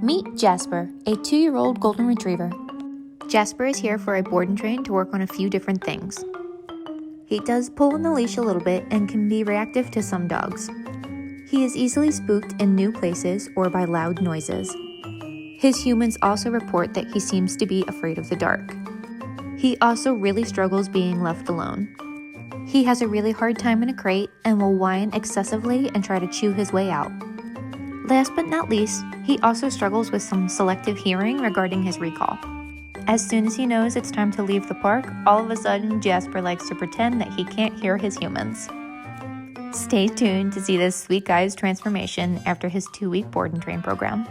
Meet Jasper, a 2-year-old golden retriever. Jasper is here for a board and train to work on a few different things. He does pull on the leash a little bit and can be reactive to some dogs. He is easily spooked in new places or by loud noises. His humans also report that he seems to be afraid of the dark. He also really struggles being left alone. He has a really hard time in a crate and will whine excessively and try to chew his way out. Last but not least, he also struggles with some selective hearing regarding his recall. As soon as he knows it's time to leave the park, all of a sudden Jasper likes to pretend that he can't hear his humans. Stay tuned to see this sweet guy's transformation after his 2-week board and train program.